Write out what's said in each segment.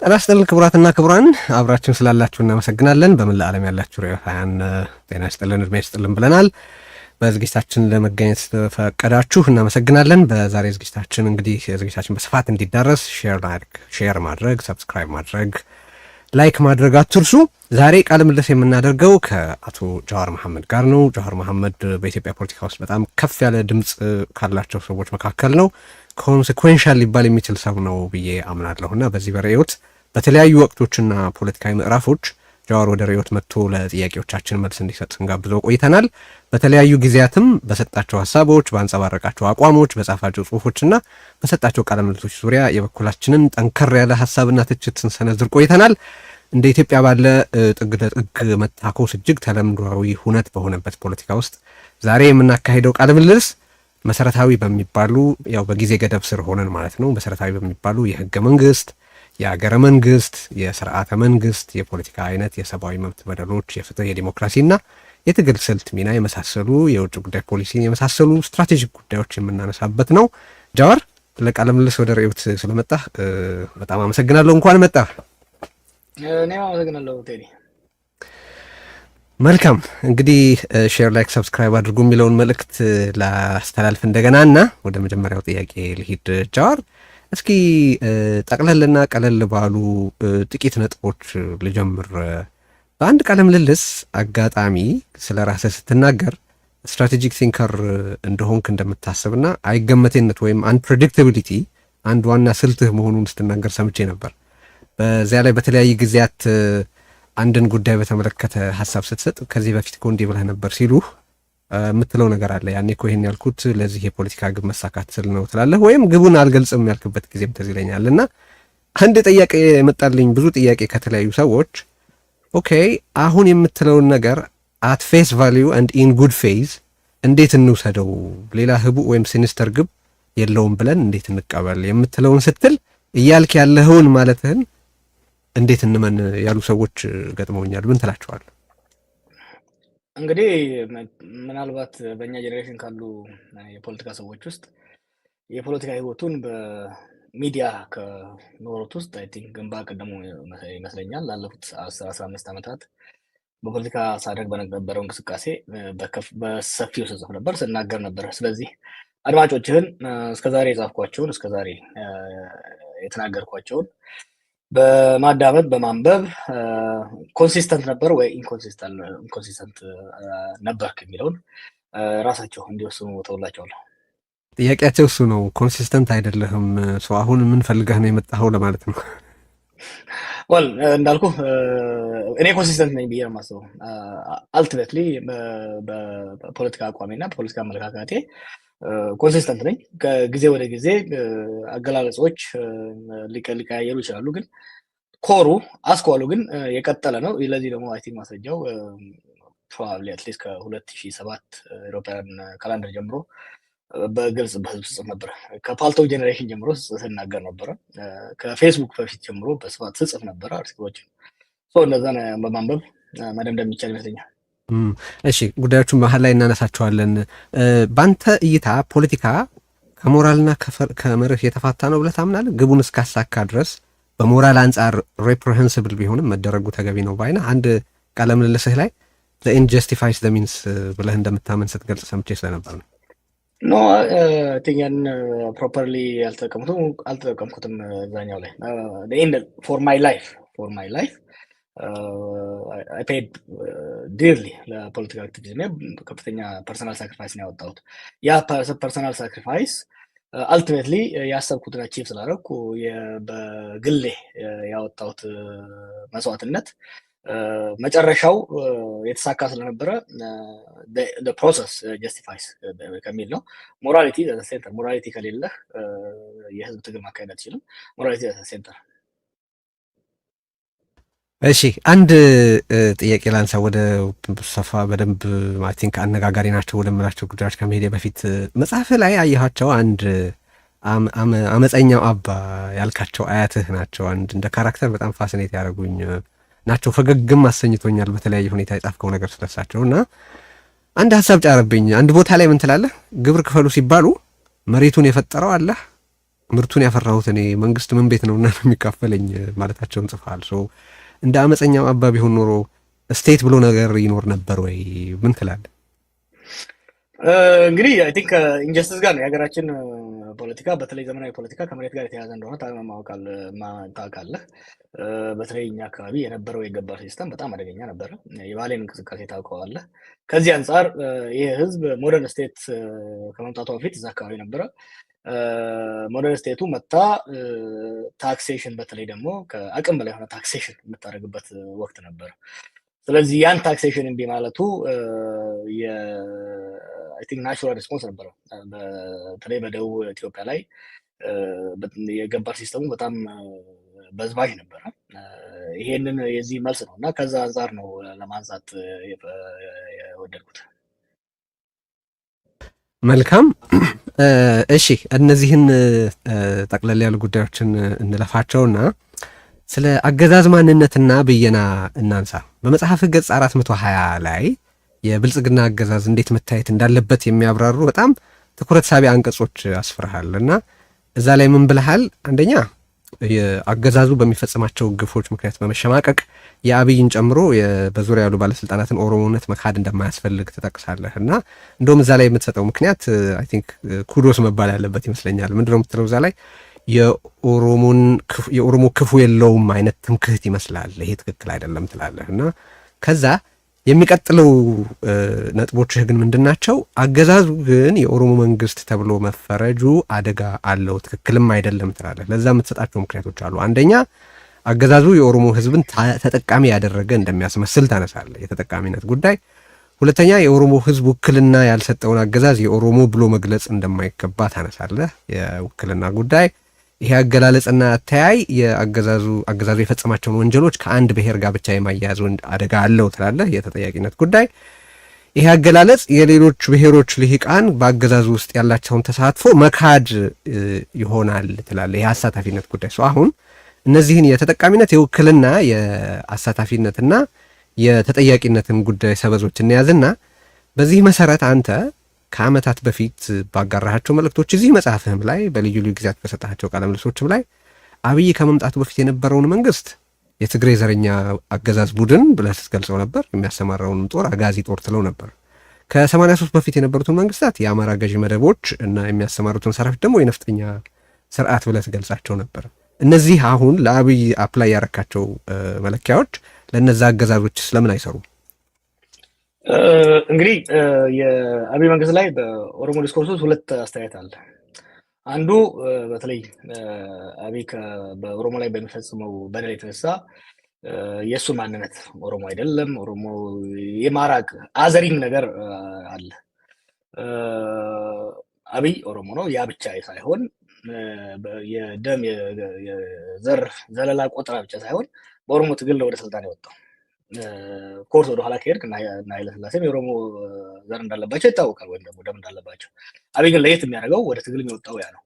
ጤና ይስጥልን ክቡራትና ክቡራን አብራችሁን ስላላችሁ እናመሰግናለን። በመላ ዓለም ያላችሁ ሬዲዮያን ጤና ይስጥልን እድሜ ይስጥልን ብለናል። በዝግጅታችን ለመገኘት ፈቀዳችሁ እናመሰግናለን። በዛሬ ዝግጅታችን እንግዲህ ዝግጅታችን በስፋት እንዲዳረስ ሼር ማድረግ፣ ሰብስክራይብ ማድረግ፣ ላይክ ማድረግ አትርሱ። ዛሬ ቃለ ምልልስ የምናደርገው ከአቶ ጃዋር መሐመድ ጋር ነው። ጃዋር መሐመድ በኢትዮጵያ ፖለቲካ ውስጥ በጣም ከፍ ያለ ድምፅ ካላቸው ሰዎች መካከል ነው። ኮንሲኩዌንሻል ሊባል የሚችል ሰው ነው ብዬ አምናለሁና በዚህ በርዕዮት በተለያዩ ወቅቶችና ፖለቲካዊ ምዕራፎች ጃዋር ወደ ርዕዮት መጥቶ ለጥያቄዎቻችን መልስ እንዲሰጥ ስንጋብዘው ቆይተናል። በተለያዩ ጊዜያትም በሰጣቸው ሀሳቦች፣ ባንጸባረቃቸው አቋሞች፣ በጻፋቸው ጽሁፎችና በሰጣቸው ቃለ ምልልሶች ዙሪያ የበኩላችንን ጠንከር ያለ ሀሳብና ትችት ስንሰነዝር ቆይተናል። እንደ ኢትዮጵያ ባለ ጥግ ለጥግ መታኮስ እጅግ ተለምዷዊ ሁነት በሆነበት ፖለቲካ ውስጥ ዛሬ የምናካሄደው ቃለ ምልልስ መሰረታዊ በሚባሉ ያው በጊዜ ገደብ ስር ሆነን ማለት ነው መሰረታዊ በሚባሉ የህገ መንግስት፣ የሀገረ መንግስት፣ የስርዓተ መንግስት፣ የፖለቲካ አይነት፣ የሰብአዊ መብት በደሎች፣ የፍትህ፣ የዲሞክራሲና የትግል ስልት ሚና የመሳሰሉ የውጭ ጉዳይ ፖሊሲን የመሳሰሉ ስትራቴጂክ ጉዳዮች የምናነሳበት ነው። ጃዋር ለቃለ ምልልስ ወደ ርዕዮት ስለመጣህ በጣም አመሰግናለሁ። እንኳን መጣህ። እኔም አመሰግናለሁ ቴዲ። መልካም እንግዲህ ሼር፣ ላይክ፣ ሰብስክራይብ አድርጉ የሚለውን መልእክት ላስተላልፍ እንደገና እና ወደ መጀመሪያው ጥያቄ ልሂድ። ጃዋር እስኪ ጠቅለልና ቀለል ባሉ ጥቂት ነጥቦች ልጀምር። በአንድ ቃለ ምልልስ አጋጣሚ ስለ ራስህ ስትናገር ስትራቴጂክ ቲንከር እንደሆንክ እንደምታስብና አይገመቴነት ወይም አንፕሬዲክታቢሊቲ አንድ ዋና ስልትህ መሆኑን ስትናገር ሰምቼ ነበር። በዚያ ላይ በተለያየ ጊዜያት አንድን ጉዳይ በተመለከተ ሀሳብ ስትሰጥ ከዚህ በፊት እኮ እንዲህ ብለህ ነበር ሲሉህ የምትለው ነገር አለ። ያኔ እኮ ይሄን ያልኩት ለዚህ የፖለቲካ ግብ መሳካት ስል ነው ትላለህ፣ ወይም ግቡን አልገልጽም ያልክበት ጊዜም ትዝ ይለኛል። እና አንድ ጥያቄ የመጣልኝ ብዙ ጥያቄ ከተለያዩ ሰዎች ኦኬ አሁን የምትለውን ነገር አት ፌስ ቫሊዩ አንድ ኢን ጉድ ፌዝ እንዴት እንውሰደው፣ ሌላ ህቡ ወይም ሲኒስተር ግብ የለውም ብለን እንዴት እንቀበል የምትለውን ስትል እያልክ ያለኸውን ማለትህን እንዴት እንመን ያሉ ሰዎች ገጥመውኛል። ምን ትላቸዋለህ? እንግዲህ ምናልባት በእኛ ጄኔሬሽን ካሉ የፖለቲካ ሰዎች ውስጥ የፖለቲካ ህይወቱን በሚዲያ ከኖሩት ውስጥ አይ ቲንክ ግንባር ቀደሙ ይመስለኛል። ላለፉት 10-15 ዓመታት በፖለቲካ ሳደርግ በነበረው እንቅስቃሴ በሰፊው ስጽፍ ነበር፣ ስናገር ነበር። ስለዚህ አድማጮችህን እስከዛሬ የጻፍኳቸውን እስከዛሬ የተናገርኳቸውን በማዳመጥ በማንበብ ኮንሲስተንት ነበር ወይ ኢንኮንሲስተንት ነበርክ የሚለውን ራሳቸው እንዲወስኑ ተውላቸዋለሁ። ጥያቄያቸው እሱ ነው። ኮንሲስተንት አይደለህም ሰው አሁን ምን ፈልገህ ነው የመጣኸው ለማለት ነው። ወል እንዳልኩ እኔ ኮንሲስተንት ነኝ ብዬ ነው የማስበው። አልቲሜትሊ በፖለቲካ አቋሜና በፖለቲካ አመለካከቴ ኮንሲስተንት ነኝ። ከጊዜ ወደ ጊዜ አገላለጾች ሊቀያየሩ ይችላሉ፣ ግን ኮሩ አስኳሉ ግን የቀጠለ ነው። ለዚህ ደግሞ አይ ቲንክ ማስረጃው ፕሮባብሊ አትሊስት ከ2007 አውሮፓውያን ካላንደር ጀምሮ በግልጽ በህዝብ ስጽፍ ነበር። ከፓልቶክ ጄኔሬሽን ጀምሮ ስናገር ነበረ። ከፌስቡክ በፊት ጀምሮ በስፋት ስጽፍ ነበረ አርቲክሎችን። እነዛን በማንበብ መደምደም የሚቻል ይመስለኛል። እሺ ጉዳዮቹን መሀል ላይ እናነሳቸዋለን። በአንተ እይታ ፖለቲካ ከሞራልና ከመርህ የተፋታ ነው ብለህ ታምናለህ? ግቡን እስካሳካ ድረስ በሞራል አንጻር ሬፕሬሄንስብል ቢሆንም መደረጉ ተገቢ ነው ባይነህ? አንድ ቃለ ምልልስህ ላይ the end justifies the means ብለህ እንደምታመን ስትገልጽ ሰምቼ ስለነበር ነው። ኖ ቲንገን ፕሮፐርሊ አልተጠቀምኩትም እዛኛው ላይ for my life I paid dearly ለፖለቲካ አክቲቪዝም ከፍተኛ ፐርሰናል ሳክሪፋይስ ነው ያወጣሁት። ያ ፐርሰናል ሳክሪፋይስ አልቲሜትሊ ያሰብኩትን አቺቭ ስላደረኩ በግሌ ያወጣሁት መስዋዕትነት መጨረሻው የተሳካ ስለነበረ the process justifies ከሚል ነው። ሞራሊቲ ሴንተር ሞራሊቲ ከሌለህ የህዝብ ትግል ማካሄድ አትችልም። ሞራሊቲ ሴንተር። እሺ አንድ ጥያቄ ላንሳ ወደ ሰፋ በደንብ አይ ቲንክ አነጋጋሪ ናቸው ወደምላቸው ጉዳዮች ከመሄዴ በፊት መጽሐፍ ላይ አየኋቸው አንድ አመፀኛው አባ ያልካቸው አያትህ ናቸው። አንድ እንደ ካራክተር በጣም ፋሲኔት ያደረጉኝ ናቸው። ፈገግም አሰኝቶኛል በተለያየ ሁኔታ የጻፍከው ነገር ስለሳቸው እና አንድ ሀሳብ ጫረብኝ። አንድ ቦታ ላይ ምን ትላለህ? ግብር ክፈሉ ሲባሉ መሬቱን የፈጠረው አላህ ምርቱን ያፈራሁት እኔ መንግስት ምን ቤት ነውና ነው የሚካፈለኝ ማለታቸውን ጽፈዋል። እንደ አመፀኛው አባ ቢሆን ኖሮ ስቴት ብሎ ነገር ይኖር ነበር ወይ? ምን ትላለህ? እንግዲህ አይ ቲንክ ኢንጀስቲስ ጋር ነው የሀገራችን ፖለቲካ፣ በተለይ ዘመናዊ ፖለቲካ ከመሬት ጋር የተያያዘ እንደሆነ ታውቃለህ። በተለይ እኛ አካባቢ የነበረው የገባር ሲስተም በጣም አደገኛ ነበረ። የባሌን እንቅስቃሴ ታውቀዋለህ። ከዚህ አንጻር ይህ ህዝብ ሞደርን ስቴት ከመምጣቷ በፊት እዛ አካባቢ ነበረ። ሞደርን ስቴቱ መታ ታክሴሽን፣ በተለይ ደግሞ ከአቅም በላይ የሆነ ታክሴሽን የምታደርግበት ወቅት ነበረ። ስለዚህ ያን ታክሴሽን እምቢ ማለቱ አይ ቲንክ ናቹራል ሪስፖንስ ነበረው። በተለይ በደቡብ ኢትዮጵያ ላይ የገባር ሲስተሙ በጣም በዝባዥ ነበረ። ይሄንን የዚህ መልስ ነው እና ከዛ አንጻር ነው ለማንሳት የወደድኩት። መልካም እሺ፣ እነዚህን ጠቅለል ያሉ ጉዳዮችን እንለፋቸውና ስለ አገዛዝ ማንነትና ብየና እናንሳ። በመጽሐፍ ገጽ 420 ላይ የብልጽግና አገዛዝ እንዴት መታየት እንዳለበት የሚያብራሩ በጣም ትኩረት ሳቢ አንቀጾች አስፍረሃል እና እዛ ላይ ምን ብለሃል? አንደኛ የአገዛዙ በሚፈጽማቸው ግፎች ምክንያት በመሸማቀቅ የአብይን ጨምሮ በዙሪያ ያሉ ባለስልጣናትን ኦሮሞነት መካድ እንደማያስፈልግ ትጠቅሳለህ እና እንደውም እዛ ላይ የምትሰጠው ምክንያት አይ ቲንክ ኩዶስ መባል ያለበት ይመስለኛል። ምንድነው የምትለው እዛ ላይ? የኦሮሞ ክፉ የለውም አይነት ትምክህት ይመስላል፣ ይሄ ትክክል አይደለም ትላለህ እና ከዛ የሚቀጥለው ነጥቦችህ ግን ምንድናቸው? አገዛዙ ግን የኦሮሞ መንግስት ተብሎ መፈረጁ አደጋ አለው፣ ትክክልም አይደለም ትላለህ። ለዛ የምትሰጣቸው ምክንያቶች አሉ። አንደኛ አገዛዙ የኦሮሞ ህዝብን ተጠቃሚ ያደረገ እንደሚያስመስል ታነሳለህ፣ የተጠቃሚነት ጉዳይ። ሁለተኛ የኦሮሞ ህዝብ ውክልና ያልሰጠውን አገዛዝ የኦሮሞ ብሎ መግለጽ እንደማይገባ ታነሳለህ፣ የውክልና ጉዳይ። ይሄ አገላለጽና አተያይ አገዛዙ የፈጸማቸውን ወንጀሎች ከአንድ ብሔር ጋር ብቻ የማያያዝ አደጋ አለው ትላለህ፣ የተጠያቂነት ጉዳይ። ይሄ አገላለጽ የሌሎች ብሔሮች ልሂቃን በአገዛዙ ውስጥ ያላቸውን ተሳትፎ መካድ ይሆናል ትላለህ፣ ይሄ አሳታፊነት ጉዳይ። አሁን እነዚህን የተጠቃሚነት፣ የውክልና፣ የአሳታፊነትና የተጠያቂነትን ጉዳይ ሰበዞች እንያዝና በዚህ መሰረት አንተ ከዓመታት በፊት ባጋራሃቸው መልእክቶች እዚህ መጽሐፍህም ላይ በልዩ ልዩ ጊዜያት በሰጣቸው ቃለ ምልልሶችም ላይ አብይ ከመምጣቱ በፊት የነበረውን መንግስት የትግሬ ዘረኛ አገዛዝ ቡድን ብለህ ስትገልጸው ነበር። የሚያሰማራውንም ጦር አጋዚ ጦር ትለው ነበር። ከ83 በፊት የነበሩትን መንግስታት የአማራ ገዢ መደቦች እና የሚያሰማሩትን ሰራዊት ደግሞ የነፍጠኛ ስርዓት ብለህ ትገልጻቸው ነበር። እነዚህ አሁን ለአብይ አፕላይ ያረካቸው መለኪያዎች ለነዛ አገዛዞች ስለምን አይሰሩም? እንግዲህ የአብይ መንግስት ላይ በኦሮሞ ዲስኮርስ ውስጥ ሁለት አስተያየት አለ። አንዱ በተለይ አብይ በኦሮሞ ላይ በሚፈጽመው በደል የተነሳ የእሱ ማንነት ኦሮሞ አይደለም፣ ኦሮሞ የማራቅ አዘሪም ነገር አለ። አብይ ኦሮሞ ነው፣ ያ ብቻ ሳይሆን የደም የዘር ዘለላ ቆጠራ ብቻ ሳይሆን በኦሮሞ ትግል ወደ ስልጣን የወጣው። ኮርስ ወደ ኋላ ከሄድክ እና ኃይለሥላሴም የኦሮሞ ዘር እንዳለባቸው ይታወቃል፣ ወይም ደግሞ ደም እንዳለባቸው። አብይ ግን ለየት የሚያደርገው ወደ ትግል የሚወጣው ያ ነው።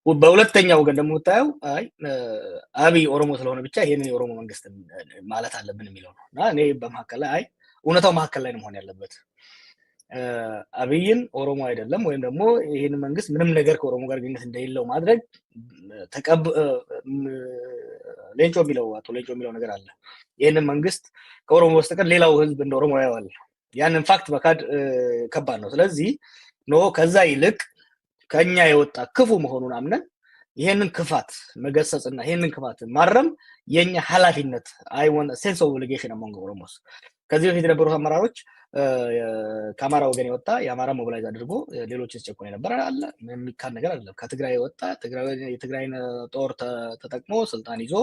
በሁለተኛው ወገን ደግሞ የምታየው አብይ ኦሮሞ ስለሆነ ብቻ ይሄንን የኦሮሞ መንግስት ማለት አለብን የሚለው ነው እና እኔ በመካከል ላይ እውነታው መካከል ላይ ነው መሆን ያለበት። አብይን ኦሮሞ አይደለም ወይም ደግሞ ይህን መንግስት ምንም ነገር ከኦሮሞ ጋር ግንኙነት እንደሌለው ማድረግ ሌንጮ የሚለው ነገር አለ። ይህንን መንግስት ከኦሮሞ በስተቀር ሌላው ህዝብ እንደ ኦሮሞ ያየዋል። ያንን ፋክት መካድ ከባድ ነው። ስለዚህ ከዛ ይልቅ ከኛ የወጣ ክፉ መሆኑን አምነን ይሄንን ክፋት መገሰጽና ይሄንን ክፋት ማረም የኛ ኃላፊነት ሴንስ ኦፍ ኦብሊጌሽን አሞንግ ኦሮሞስ። ከዚህ በፊት የነበሩት አመራሮች ከአማራ ወገን የወጣ የአማራ ሞቢላይዝ አድርጎ ሌሎችን ሲጨቆን የነበረ አለ። የሚካድ ነገር አይደለም። ከትግራይ የወጣ የትግራይን ጦር ተጠቅሞ ስልጣን ይዞ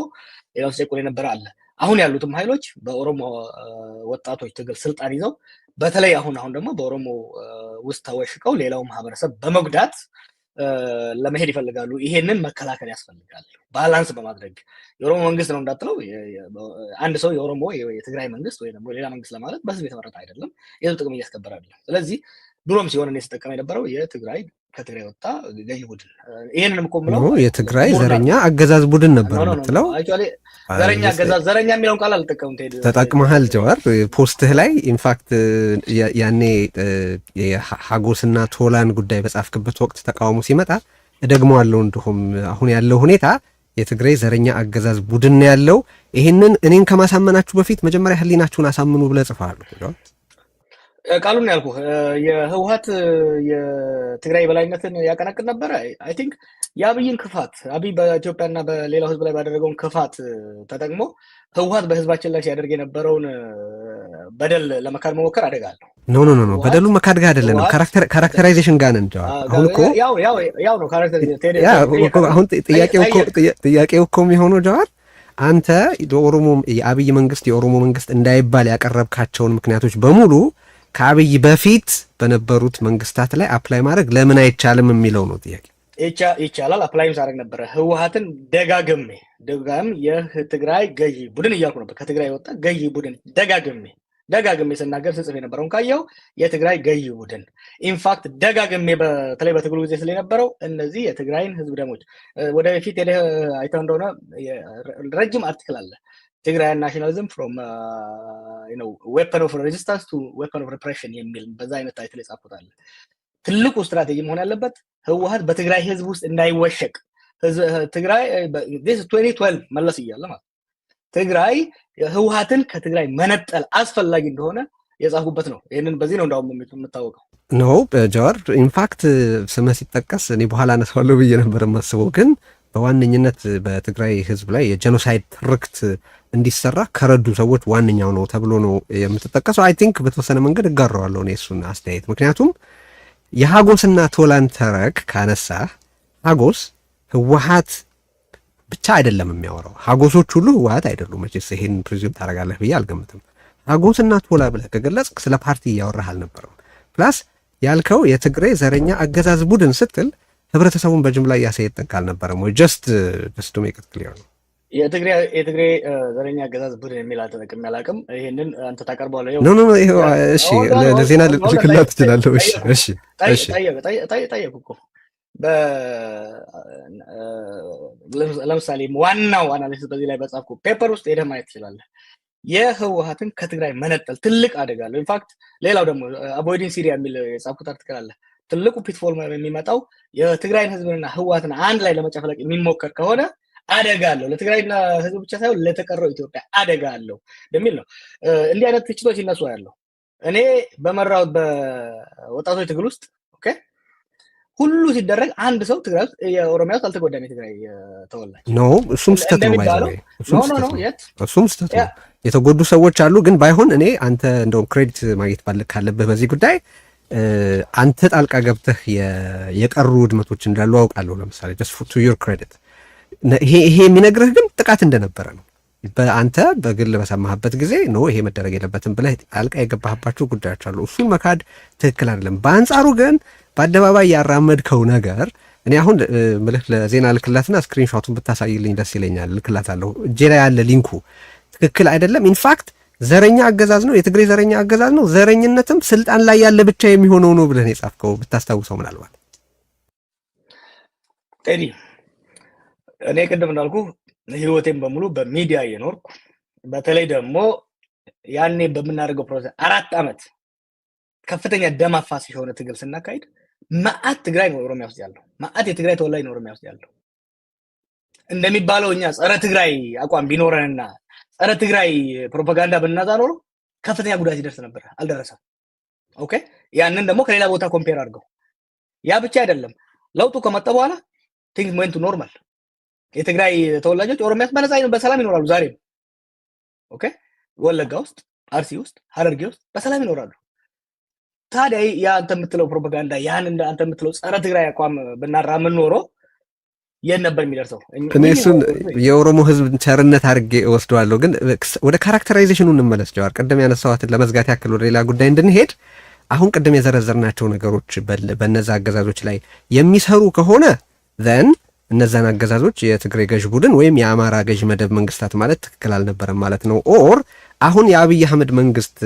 ሌላው ሲጨቆን የነበረ አለ። አሁን ያሉትም ኃይሎች በኦሮሞ ወጣቶች ትግል ስልጣን ይዘው በተለይ አሁን ደግሞ በኦሮሞ ውስጥ ተወሽቀው ሌላው ማህበረሰብ በመጉዳት ለመሄድ ይፈልጋሉ። ይሄንን መከላከል ያስፈልጋል፣ ባላንስ በማድረግ የኦሮሞ መንግስት ነው እንዳትለው። አንድ ሰው የኦሮሞ የትግራይ መንግስት ወይ ደግሞ ሌላ መንግስት ለማለት በህዝብ የተመረጠ አይደለም፣ የህዝብ ጥቅም እያስከበረ አይደለም። ስለዚህ ድሮም ሲሆን እኔ ስጠቀም የነበረው ከትግራይ ወጣ ገዢ ቡድን። ይሄንንም እኮ የምለው የትግራይ ዘረኛ አገዛዝ ቡድን ነበር የምትለው። ዘረኛ አገዛዝ፣ ዘረኛ የሚለውን ቃል አልጠቀምም። ተጠቅመሃል ጀዋር ፖስትህ ላይ ኢንፋክት ያኔ የሀጎስና ቶላን ጉዳይ በጻፍክበት ወቅት ተቃውሞ ሲመጣ እደግመዋለሁ እንደሁም አሁን ያለው ሁኔታ የትግራይ ዘረኛ አገዛዝ ቡድን ያለው ይሄንን እኔን ከማሳመናችሁ በፊት መጀመሪያ ህሊናችሁን አሳምኑ ብለህ ጽፈሃል። ቃሉን ያልኩህ የህወሓት የትግራይ በላይነትን ያቀነቅን ነበረ። አይ ቲንክ የአብይን ክፋት አብይ በኢትዮጵያና በሌላው ህዝብ ላይ ባደረገውን ክፋት ተጠቅሞ ህወሓት በህዝባችን ላይ ሲያደርግ የነበረውን በደል ለመካድ መሞከር አደጋ አለው። ኖ በደሉ መካድ ጋር አይደለም፣ ካራክተራይዜሽን ጋር ነን። አሁን እኮ ያው ነው አሁን ጥያቄው እኮ የሚሆነው ጀዋር አንተ የአብይ መንግስት የኦሮሞ መንግስት እንዳይባል ያቀረብካቸውን ምክንያቶች በሙሉ ከአብይ በፊት በነበሩት መንግስታት ላይ አፕላይ ማድረግ ለምን አይቻልም የሚለው ነው ጥያቄ። ይቻላል፣ አፕላይም ሳደርግ ነበረ። ህወሓትን ደጋግሜ የትግራይ ገዢ ቡድን እያልኩ ነበር። ከትግራይ የወጣ ገዢ ቡድን ደጋግሜ ስናገር ስጽፍ የነበረውን ካየው የትግራይ ገዢ ቡድን ኢንፋክት ደጋግሜ በተለይ በትግሉ ጊዜ ስለነበረው እነዚህ የትግራይን ህዝብ ደሞች ወደፊት ሄደህ አይተው እንደሆነ ረጅም አርቲክል አለ። ትግራይ ናሽናሊዝም ፍሮም ዌፐን ኦፍ ሬዚስታንስ ቱ ዌፐን ኦፍ ሪፕሬሽን የሚል በዛ አይነት ታይትል የጻፍኩት አለ። ትልቁ ስትራቴጂ መሆን ያለበት ህወሓት በትግራይ ህዝብ ውስጥ እንዳይወሸቅ ትግራይ 2012 መለስ እያለ ማለት ትግራይ ህወሓትን ከትግራይ መነጠል አስፈላጊ እንደሆነ የጻፍኩበት ነው። ይህንን በዚህ ነው እንዳውም የምታወቀው ነው ጀዋር። ኢንፋክት ስምህ ሲጠቀስ እኔ በኋላ አነሳዋለሁ ብዬ ነበር የማስበው፣ ግን በዋነኝነት በትግራይ ህዝብ ላይ የጄኖሳይድ ትርክት እንዲሰራ ከረዱ ሰዎች ዋነኛው ነው ተብሎ ነው የምትጠቀሰው። አይ ቲንክ በተወሰነ መንገድ እጋራዋለሁ እኔ እሱን አስተያየት። ምክንያቱም የሀጎስና ቶላን ተረክ ካነሳ ሀጎስ ህወሓት ብቻ አይደለም የሚያወራው። ሀጎሶች ሁሉ ህወሓት አይደሉም። መቼስ ይሄን ፕሪዚም ታደርጋለህ ብዬ አልገምትም። ሀጎስና ቶላ ብለህ ከገለጽክ ስለ ፓርቲ እያወራህ አልነበረም። ፕላስ ያልከው የትግራይ ዘረኛ አገዛዝ ቡድን ስትል ህብረተሰቡን በጅምላ እያሰየጠንክ አልነበረም ወይ? ጀስት ቱ ሜክ ኢት ክሊር ነው። የትግራይ ዘረኛ አገዛዝ ቡድን የሚል አልተጠቅሜ አላውቅም። ይሄንን አንተ ታቀርበዋለህ። ኖ እሺ፣ ለዜና ልክላት ትችላለህ። እሺ ጠየቁ እኮ ለምሳሌ ዋናው አናሊሲስ በዚህ ላይ በጻፍኩ ፔፐር ውስጥ ሄደህ ማየት ትችላለህ። የህወሓትን ከትግራይ መነጠል ትልቅ አደጋ አለው። ኢንፋክት ሌላው ደግሞ አቮይዲንግ ሲሪያ የሚል የጻፍኩት አርቲክል አለ። ትልቁ ፒትፎል የሚመጣው የትግራይን ህዝብንና ህወሓትን አንድ ላይ ለመጨፍለቅ የሚሞከር ከሆነ አደጋ አለው። ለትግራይና ህዝብ ብቻ ሳይሆን ለተቀረው ኢትዮጵያ አደጋ አለው የሚል ነው። እንዲህ አይነት ትችቶች ይነሱ ያለው እኔ በመራሁት በወጣቶች ትግል ውስጥ ሁሉ ሲደረግ አንድ ሰው ትግራይ ውስጥ የኦሮሚያ ውስጥ አልተጎዳም። የትግራይ ተወላጅ ነው። እሱም ስተት ነው። እሱም ስተት ነው። የተጎዱ ሰዎች አሉ። ግን ባይሆን እኔ አንተ እንደውም ክሬዲት ማግኘት ካለብህ በዚህ ጉዳይ አንተ ጣልቃ ገብተህ የቀሩ ውድመቶች እንዳሉ አውቃለሁ። ለምሳሌ just to your credit ይሄ የሚነግርህ ግን ጥቃት እንደነበረ ነው። በአንተ በግል በሰማህበት ጊዜ ነው ይሄ መደረግ የለበትም ብለህ ጣልቃ የገባህባቸው ጉዳዮች አሉ። እሱን መካድ ትክክል አይደለም። በአንጻሩ ግን በአደባባይ ያራመድከው ነገር እኔ አሁን ምልህ ለዜና ልክላትና ስክሪንሾቱን ብታሳይልኝ ደስ ይለኛል። ልክላታለሁ። እጄ ላይ ያለ ሊንኩ ትክክል አይደለም። ኢንፋክት ዘረኛ አገዛዝ ነው፣ የትግሬ ዘረኛ አገዛዝ ነው። ዘረኝነትም ስልጣን ላይ ያለ ብቻ የሚሆነው ነው ብለህ ነው የጻፍከው። ብታስታውሰው ምናልባት ቴዲ፣ እኔ ቅድም እንዳልኩ ህይወቴን በሙሉ በሚዲያ እየኖርኩ በተለይ ደግሞ ያኔ በምናደርገው ፕሮሰስ 4 ዓመት ከፍተኛ ደም አፋሳሽ የሆነ ትግል ስናካሂድ ማአት ትግራይ ነው ኦሮሚያ ውስጥ ያለው፣ ማአት የትግራይ ተወላጅ ነው ኦሮሚያ ውስጥ ያለው። እንደሚባለው እኛ ጸረ ትግራይ አቋም ቢኖረንና ጸረ ትግራይ ፕሮፓጋንዳ ብናዛ ኖሮ ከፍተኛ ጉዳት ይደርስ ነበር። አልደረሰም። ኦኬ፣ ያንን ደግሞ ከሌላ ቦታ ኮምፔር አድርገው። ያ ብቻ አይደለም፣ ለውጡ ከመጣ በኋላ ቲንግስ ዌንት ቱ ኖርማል። የትግራይ ተወላጆች ኦሮሚያ ውስጥ በነፃ በሰላም ይኖራሉ ዛሬም። ኦኬ፣ ወለጋ ውስጥ፣ አርሲ ውስጥ፣ ሐረርጌ ውስጥ በሰላም ይኖራሉ። ታዲያ ያ አንተ የምትለው ፕሮፓጋንዳ ያን አንተ የምትለው ጸረ ትግራይ አቋም ብናራምን ኖሮ የት ነበር የሚደርሰው? እኔ እሱን የኦሮሞ ህዝብ ቸርነት አድርጌ እወስደዋለሁ። ግን ወደ ካራክተራይዜሽኑ እንመለስ ጀዋር። ቅድም ያነሳዋትን ለመዝጋት ያክል ወደ ሌላ ጉዳይ እንድንሄድ አሁን ቅድም የዘረዘርናቸው ነገሮች በነዛ አገዛዞች ላይ የሚሰሩ ከሆነ ዘን እነዛን አገዛዞች የትግራይ ገዥ ቡድን ወይም የአማራ ገዥ መደብ መንግስታት ማለት ትክክል አልነበረም ማለት ነው። ኦር አሁን የአብይ አህመድ መንግስት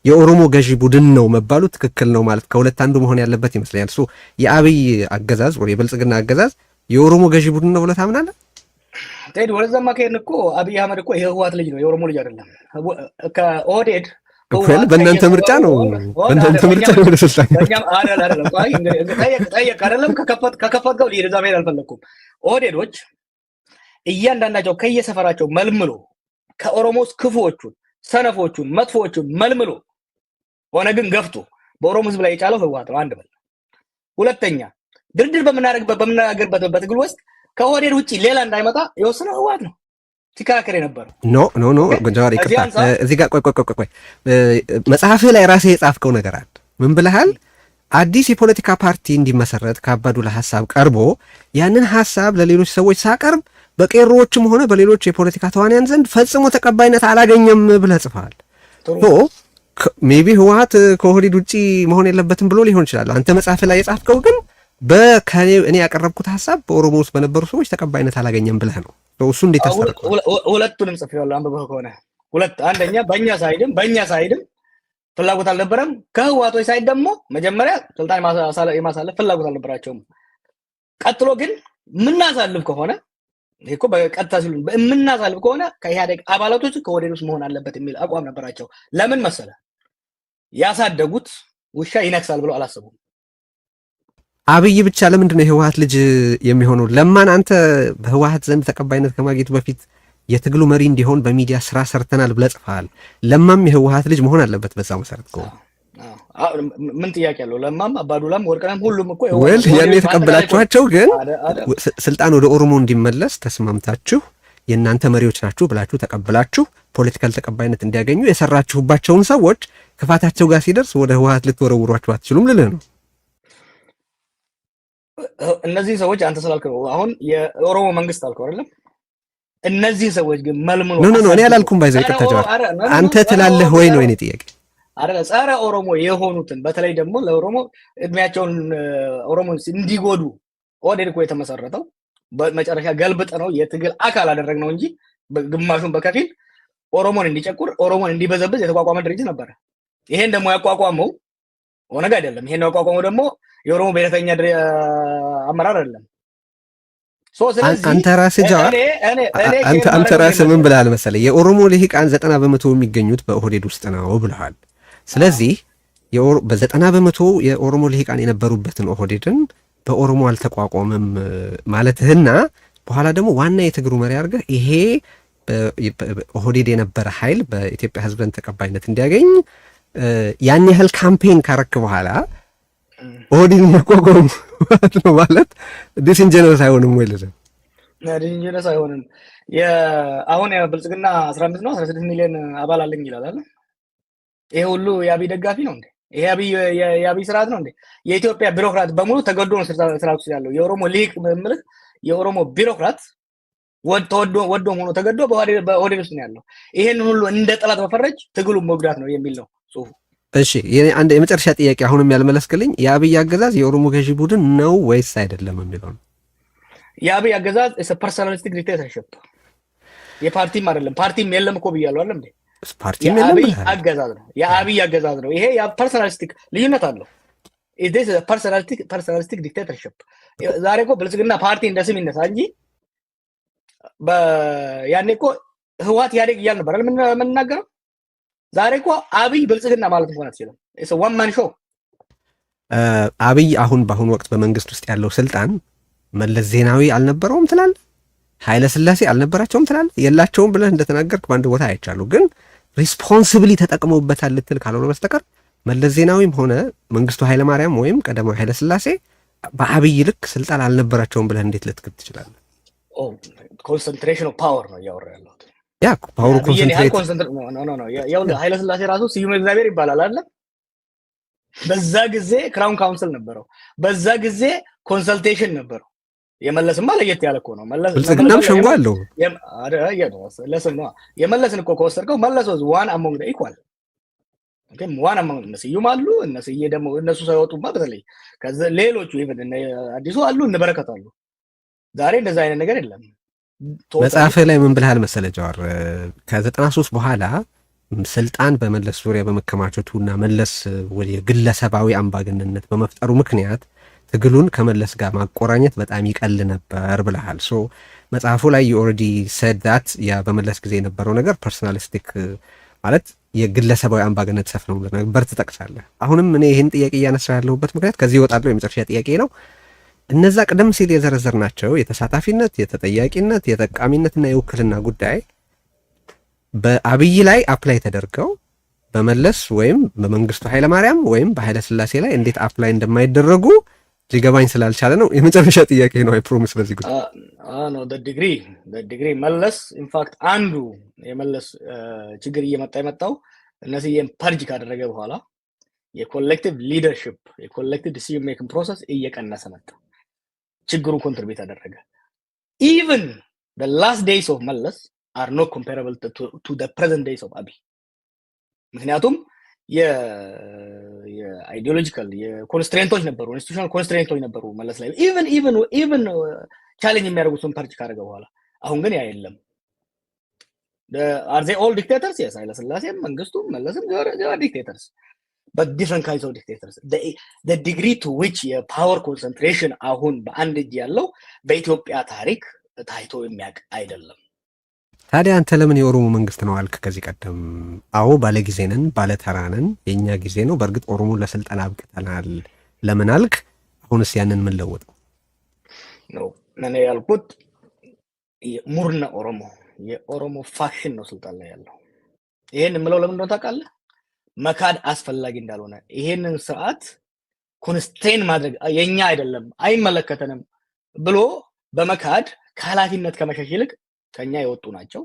የኦሮሞ ገዥ ቡድን ነው መባሉ ትክክል ነው ማለት ከሁለት አንዱ መሆን ያለበት ይመስለኛል። እሱ የአብይ አገዛዝ ወይ የብልጽግና አገዛዝ የኦሮሞ ገዢ ቡድን ነው ብለህ ታምናለህ? ቴዲ፣ ወደዛማ ከሄድን እኮ አብይ አህመድ እኮ የህወሓት ልጅ ነው፣ የኦሮሞ ልጅ አይደለም። ከኦህዴድ በእናንተ ምርጫ ነው ወደ ስልጣን አይደለም። ከከፈትከው ሊሄድ እዛ መሄድ አልፈለኩም። ኦህዴዶች እያንዳንዳቸው ከየሰፈራቸው መልምሎ ከኦሮሞ ውስጥ ክፉዎቹን፣ ሰነፎቹን፣ መጥፎዎቹን መልምሎ ኦነግን ገፍቶ በኦሮሞ ህዝብ ላይ የጫለው ህወሓት ነው። አንድ በል። ሁለተኛ ድርድር በምናገርበት በትግል ውስጥ ከኦህዴድ ውጪ ሌላ እንዳይመጣ የወሰነው ህወሓት ነው ሲከራከር የነበረው። ኖ ጀዋር ይቅርታ፣ እዚህ ጋር ቆይ መጽሐፍህ ላይ ራስህ የጻፍከው ነገር አለ። ምን ብለሃል? አዲስ የፖለቲካ ፓርቲ እንዲመሰረት ከአባዱላ ሀሳብ ቀርቦ ያንን ሀሳብ ለሌሎች ሰዎች ሳቀርብ በቄሮዎችም ሆነ በሌሎች የፖለቲካ ተዋንያን ዘንድ ፈጽሞ ተቀባይነት አላገኘም ብለህ ጽፈሃል። ሜቢ ህወሓት ከኦህዴድ ውጪ መሆን የለበትም ብሎ ሊሆን ይችላል። አንተ መጽሐፍህ ላይ የጻፍከው ግን እኔ ያቀረብኩት ሀሳብ በኦሮሞ ውስጥ በነበሩ ሰዎች ተቀባይነት አላገኘም ብለህ ነው። እሱ እንዴት ታስፈርቀው? ሁለቱንም ጽፌዋለሁ፣ አንብበህ ከሆነ አንደኛ በእኛ ሳይድም ፍላጎት አልነበረም። ከህወሓቶች ሳይድ ደግሞ መጀመሪያ ስልጣን የማሳለፍ ፍላጎት አልነበራቸውም። ቀጥሎ ግን የምናሳልፍ ከሆነ ይሄ እኮ በቀጥታ ሲሉ የምናሳልፍ ከሆነ ከኢህአዴግ አባላቶች ከኦህዴድ ውስጥ መሆን አለበት የሚል አቋም ነበራቸው። ለምን መሰለ? ያሳደጉት ውሻ ይነክሳል ብሎ አላሰቡም። አብይ ብቻ ለምንድን ነው የህወሓት ልጅ የሚሆነው? ለማን አንተ በህወሓት ዘንድ ተቀባይነት ከማግኘቱ በፊት የትግሉ መሪ እንዲሆን በሚዲያ ስራ ሰርተናል ብለህ ጽፈሃል። ለማም የህወሓት ልጅ መሆን አለበት በዛ መሰረት እኮ። ምን ጥያቄ አለው? ለማም አባዱላም ወርቅነህም ሁሉም እኮ ያን የተቀበላችኋቸው ግን ስልጣን ወደ ኦሮሞ እንዲመለስ ተስማምታችሁ የእናንተ መሪዎች ናችሁ ብላችሁ ተቀብላችሁ ፖለቲካል ተቀባይነት እንዲያገኙ የሰራችሁባቸውን ሰዎች ክፋታቸው ጋር ሲደርስ ወደ ህወሓት ልትወረውሯቸው አትችሉም ልልህ ነው። እነዚህ ሰዎች አንተ ስላልከው አሁን የኦሮሞ መንግስት አልከው አይደለም? እነዚህ ሰዎች ግን መልምሎ ኖ እኔ አላልኩም። ባይዘው ይቀጥታቸው አንተ ትላለህ ወይ ነው የኔ ጥያቄ። አይደለ ጸረ ኦሮሞ የሆኑትን በተለይ ደግሞ ለኦሮሞ እድሜያቸውን ኦሮሞን እንዲጎዱ ኦህዴድ እኮ የተመሰረተው በመጨረሻ ገልብጥ ነው የትግል አካል አደረግነው እንጂ ግማሹን በከፊል ኦሮሞን እንዲጨቁር ኦሮሞን እንዲበዘብዝ የተቋቋመ ድርጅት ነበረ። ይሄን ደግሞ ያቋቋመው ኦነግ አይደለም። ይሄን ያቋቋመው ደግሞ የኦሮሞ ብሔረተኛ አመራር አይደለም። አንተ ራስህ ምን ብለሃል መሰለህ? የኦሮሞ ልሂቃን 90% የሚገኙት በኦህዴድ ውስጥ ነው ብለሃል። ስለዚህ በ90% የኦሮሞ ልሂቃን የነበሩበትን ኦህዴድን በኦሮሞ አልተቋቋመም ማለትህና በኋላ ደግሞ ዋና የትግሩ መሪ አድርገህ ይሄ ኦህዴድ የነበረ ኃይል በኢትዮጵያ ሕዝብ ዘንድ ተቀባይነት እንዲያገኝ ያን ያህል ካምፔን ካረክ በኋላ ኦህዴድ ያቋቋሙ ነው ማለት ዲስኢንጀነስ አይሆንም ወይ? ዲስኢንጀነስ አይሆንም። አሁን ብልጽግና 15 ነው 16 ሚሊዮን አባል አለኝ ይላል አይደል? ይሄ ሁሉ የአብይ ደጋፊ ነው እንዴ? ይሄ የአብይ ስርዓት ነው እንዴ? የኢትዮጵያ ቢሮክራት በሙሉ ተገዶ ነው ስርዓት ውስጥ ያለው። የኦሮሞ ሊቅ ምምልህ የኦሮሞ ቢሮክራት ወዶ ሆኖ ተገዶ በኦህዴድ ውስጥ ነው ያለው። ይሄን ሁሉ እንደ ጠላት መፈረጅ ትግሉን መጉዳት ነው የሚል ነው ጽሁፉ። እሺ አንድ የመጨረሻ ጥያቄ አሁንም ያልመለስክልኝ የአብይ አገዛዝ የኦሮሞ ገዢ ቡድን ነው ወይስ አይደለም የሚለው ነው። የአብይ አገዛዝ ፐርሰናሊስቲክ ዲክቴተርሺፕ የፓርቲም አይደለም። ፓርቲም የለም እኮ ብያለሁ አይደል እንዴ? ፓርቲም የለም። የአብይ አገዛዝ ነው። ይሄ ፐርሰናሊስቲክ ልዩነት አለው። ኢትስ ፐርሰናሊስቲክ ዲክቴተርሺፕ። ዛሬ እኮ ብልጽግና ፓርቲ እንደ ስም ይነሳ እንጂ ያኔ እኮ ህወሓት ኢህአዴግ እያልን ነበር አይደል የምንናገረው። ዛሬ እኮ አብይ ብልጽግና ማለት እንኳን አትችልም። እሱ ዋን ማን ሾው። አብይ አሁን በአሁኑ ወቅት በመንግስት ውስጥ ያለው ስልጣን መለስ ዜናዊ አልነበረውም ትላለህ? ኃይለ ሥላሴ አልነበራቸውም ትላለህ? የላቸውም ብለህ እንደተናገርክ በአንድ ቦታ አይቻሉ። ግን ሪስፖንሲብሊ ተጠቅመውበታል ልትል ካልሆነ በስተቀር መለስ ዜናዊም ሆነ መንግስቱ ኃይለማርያም ወይም ቀዳማዊ ኃይለ ሥላሴ በአብይ ልክ ስልጣን አልነበራቸውም ብለህ እንዴት ልትክድ ትችላለህ? ኮንሰንትሬሽን ኦፍ ፓወር ነው እያወራ ያለው። ያ ፓወሩ ኮንሰንትሬት ኃይለ ሥላሴ ራሱ ስዩም እግዚአብሔር ይባላል አይደል? በዛ ጊዜ ክራውን ካውንስል ነበረው። በዛ ጊዜ ኮንሰልቴሽን ነበረው። የመለስማ ለየት ያለ እኮ ነው። ብልጽግናም ሸንጎ አለው። የመለስን እኮ ከወሰድከው መለስ ወዝ ዋን አሞንግ ኢኳል ዋን አሞንግ ስዩም አሉ። እነስዬ ደግሞ እነሱ ሳይወጡማ በተለይ ከዛ ሌሎቹ ይሄን አዲሱ አሉ እንበረከታሉ። ዛሬ እንደዛ አይነት ነገር የለም። መጽሐፍህ ላይ ምን ብለሃል መሰለህ ጃዋር? ከ93 በኋላ ስልጣን በመለስ ዙሪያ በመከማቸቱና መለስ ወደ ግለሰባዊ አምባገነንነት በመፍጠሩ ምክንያት ትግሉን ከመለስ ጋር ማቆራኘት በጣም ይቀል ነበር ብለሃል። ሶ መጽሐፉ ላይ ኦልሬዲ ሰድ ዳት ያ በመለስ ጊዜ የነበረው ነገር ፐርሶናሊስቲክ ማለት የግለሰባዊ አምባገነት ሰፍነው ነበር ትጠቅሳለህ። አሁንም እኔ ይህን ጥያቄ እያነሳው ያለሁበት ምክንያት ከዚህ ይወጣለሁ የመጨረሻ ጥያቄ ነው። እነዛ ቀደም ሲል የዘረዘርናቸው የተሳታፊነት፣ የተጠያቂነት፣ የጠቃሚነትና የውክልና ጉዳይ በአብይ ላይ አፕላይ ተደርገው በመለስ ወይም በመንግስቱ ኃይለማርያም ወይም በኃይለ ሥላሴ ላይ እንዴት አፕላይ እንደማይደረጉ ሊገባኝ ስላልቻለ ነው። የመጨረሻ ጥያቄ ነው። አይ ፕሮሚስ በዚህ ጉዳይ ነው ዲግሪ መለስ ኢንፋክት አንዱ የመለስ ችግር እየመጣ የመጣው እነዚህን ፐርጅ ካደረገ በኋላ የኮሌክቲቭ ሊደርሺፕ የኮሌክቲቭ ዲሲዥን ሜኪንግ ፕሮሰስ እየቀነሰ መጣ። ችግሩን ኮንትሪቢዩት አደረገ። ኢቭን the last days of መለስ are not comparable to the present days of አብይ። ምክንያቱም የአይዲዮሎጂካል የኮንስትሬንቶች ነበሩ፣ ኢንስቲቱሽናል ኮንስትሬንቶች ነበሩ መለስ ላይ ኢቭን ቻሌንጅ የሚያደርጉትን ፐርች ካደረገ በኋላ። አሁን ግን ያ የለም። are they all dictators? yes ኃይለ ሥላሴም መንግስቱም መለስም they are dictators but different kinds of dictators. the degree to which የፓወር ኮንሰንትሬሽን አሁን በአንድ እጅ ያለው በኢትዮጵያ ታሪክ ታይቶ የሚያውቅ አይደለም። ታዲያ አንተ ለምን የኦሮሞ መንግስት ነው አልክ ከዚህ ቀደም? አዎ ባለ ጊዜ ነን፣ ባለ ተራ ነን፣ የኛ ጊዜ ነው፣ በእርግጥ ኦሮሞ ለስልጣን አብቅተናል ለምን አልክ? አሁንስ ያንን ምን ለወጠው ነው? እኔ ያልኩት ሙርና ኦሮሞ የኦሮሞ ፋክሽን ነው ስልጣን ላይ ያለው። ይሄን የምለው ለምን እንደሆነ ታውቃለህ? መካድ አስፈላጊ እንዳልሆነ፣ ይሄንን ስርዓት ኮንስትሬን ማድረግ የኛ አይደለም አይመለከተንም ብሎ በመካድ ከኃላፊነት ከመሸሽ ይልቅ ከኛ የወጡ ናቸው፣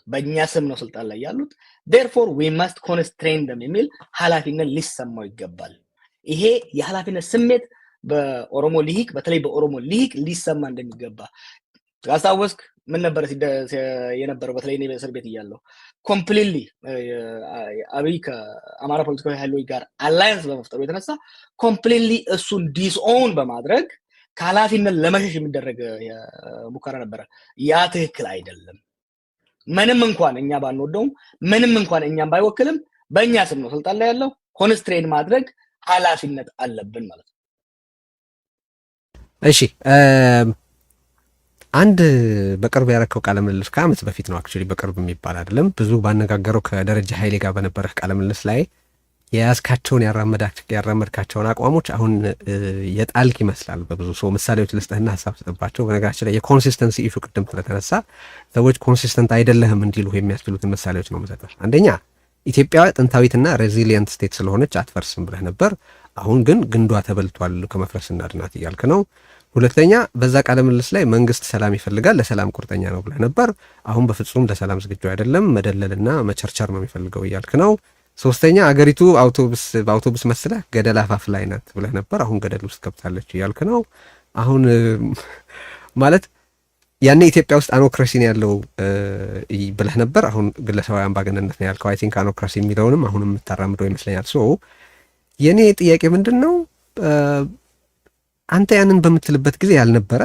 በእኛ ስም ነው ስልጣን ላይ ያሉት፣ therefore we must constrain them የሚል ኃላፊነት ሊሰማው ይገባል። ይሄ የኃላፊነት ስሜት በኦሮሞ ልሂቅ በተለይ በኦሮሞ ልሂቅ ሊሰማ እንደሚገባ ካስታወስክ ምን ነበር የነበረው? በተለይ እኔ በእስር ቤት እያለሁ ኮምፕሊትሊ አብይ ከአማራ ፖለቲካዊ ኃይሎች ጋር አላያንስ በመፍጠሩ የተነሳ ኮምፕሊትሊ እሱን ዲስኦውን በማድረግ ከኃላፊነት ለመሸሽ የሚደረግ ሙከራ ነበረ። ያ ትክክል አይደለም። ምንም እንኳን እኛ ባንወደውም ምንም እንኳን እኛም ባይወክልም በእኛ ስም ነው ስልጣን ላይ ያለው። ኮንስትሬን ማድረግ ኃላፊነት አለብን ማለት ነው። እሺ አንድ በቅርብ ያረከው ቃለ ምልልስ ከዓመት በፊት ነው አክቹሊ በቅርብ የሚባል አይደለም። ብዙ ባነጋገረው ከደረጃ ኃይሌ ጋር በነበረህ ቃለ ምልልስ ላይ የያዝካቸውን ያራመድካቸውን አቋሞች አሁን የጣልክ ይመስላል። በብዙ ሰው ምሳሌዎች ልስጥህና ሀሳብ ስጥባቸው። በነገራችን ላይ የኮንሲስተንሲ ኢሹ ቅድም ስለተነሳ ሰዎች ኮንሲስተንት አይደለህም እንዲሉ የሚያስችሉትን ምሳሌዎች ነው መሰጠህ። አንደኛ ኢትዮጵያ ጥንታዊትና ሬዚሊየንት ስቴት ስለሆነች አትፈርስም ብለህ ነበር። አሁን ግን ግንዷ ተበልቷል ከመፍረስ እናድናት እያልክ ነው። ሁለተኛ በዛ ቃለ ምልልስ ላይ መንግስት ሰላም ይፈልጋል፣ ለሰላም ቁርጠኛ ነው ብለህ ነበር። አሁን በፍጹም ለሰላም ዝግጁ አይደለም፣ መደለልና መቸርቸር ነው የሚፈልገው እያልክ ነው። ሶስተኛ አገሪቱ በአውቶቡስ መስለህ ገደል አፋፍ ላይ ናት ብለህ ነበር። አሁን ገደል ውስጥ ገብታለች እያልክ ነው። አሁን ማለት ያኔ ኢትዮጵያ ውስጥ አኖክራሲ ነው ያለው ብለህ ነበር። አሁን ግለሰባዊ አምባገነንነት ነው ያልከው። አይ ቲንክ አኖክራሲ የሚለውንም አሁን የምታራምደው ይመስለኛል። ሶ የኔ ጥያቄ ምንድን ነው፣ አንተ ያንን በምትልበት ጊዜ ያልነበረ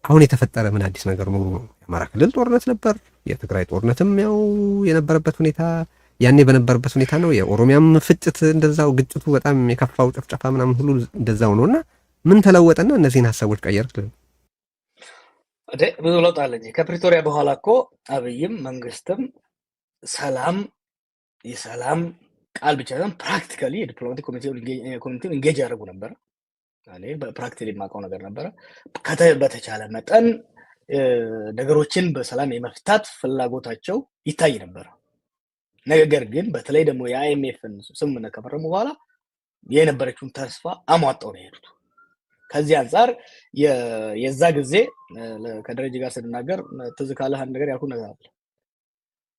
አሁን የተፈጠረ ምን አዲስ ነገር ነው? የአማራ ክልል ጦርነት ነበር፣ የትግራይ ጦርነትም ያው የነበረበት ሁኔታ ያኔ በነበረበት ሁኔታ ነው። የኦሮሚያም ፍጭት እንደዛው፣ ግጭቱ በጣም የከፋው ጭፍጨፋ ምናምን ሁሉ እንደዛው ነውና ምን ተለወጠና እነዚህን ሀሳቦች ቀየርክ? ብዙ ለውጥ አለ እንጂ ከፕሪቶሪያ በኋላ እኮ አብይም መንግስትም የሰላም ቃል ብቻ ሳይሆን ፕራክቲካሊ የዲፕሎማቲክ ኮሚኒቲውን ኢንጌጅ ያደርጉ ነበር። እኔ በፕራክቲካሊ የማውቀው ነገር ነበረ። በተቻለ መጠን ነገሮችን በሰላም የመፍታት ፍላጎታቸው ይታይ ነበር። ነገር ግን በተለይ ደግሞ የአይኤምኤፍን ስምምነት ከፈረሙ በኋላ የነበረችውን ተስፋ አሟጠው ነው የሄዱት። ከዚህ አንጻር የዛ ጊዜ ከደረጃ ጋር ስንናገር ትዝ ካለህ አንድ ነገር ያልኩት ነገር አለ።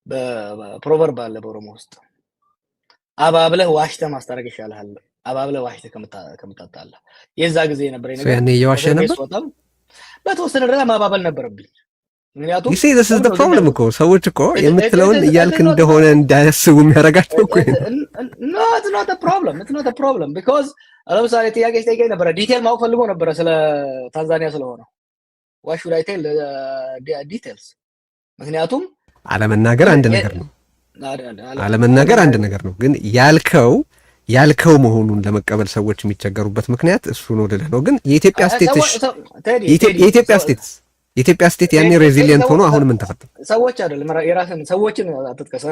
በፕሮቨርብ አለ በኦሮሞ ውስጥ አባብለህ ዋሽተህ ማስታረቅ ይሻልሃል አባብለህ ዋሽተህ ከምታጣላ። የዛ ጊዜ የነበረ ነገር ያኔ እየዋሸ ነበር። በተወሰነ ደረጃ ማባበል ነበረብኝ። ምክንያቱም ይሄ this is the problem እኮ ሰዎች እኮ የምትለውን እያልክ እንደሆነ እንዳያስቡ የሚያደርጋቸው እኮ no it's not a problem because ለምሳሌ ጥያቄ ጠይቄ ነበረ። ዲቴል ማወቅ ፈልጎ ነበረ ስለ ታንዛኒያ ስለሆነ why should I tell the details? ምክንያቱም አለመናገር አንድ ነገር ነው፣ ግን ያልከው መሆኑን ለመቀበል ሰዎች የሚቸገሩበት ምክንያት እሱ ነው ልልህ ነው። ግን የኢትዮጵያ ስቴትስ የኢትዮጵያ ስቴት ያኔ ሬዚሊየንት ሆኖ አሁን ምን ተፈጠረ? ሰዎች አይደለም የራስን ሰዎችን አትጥቀስ።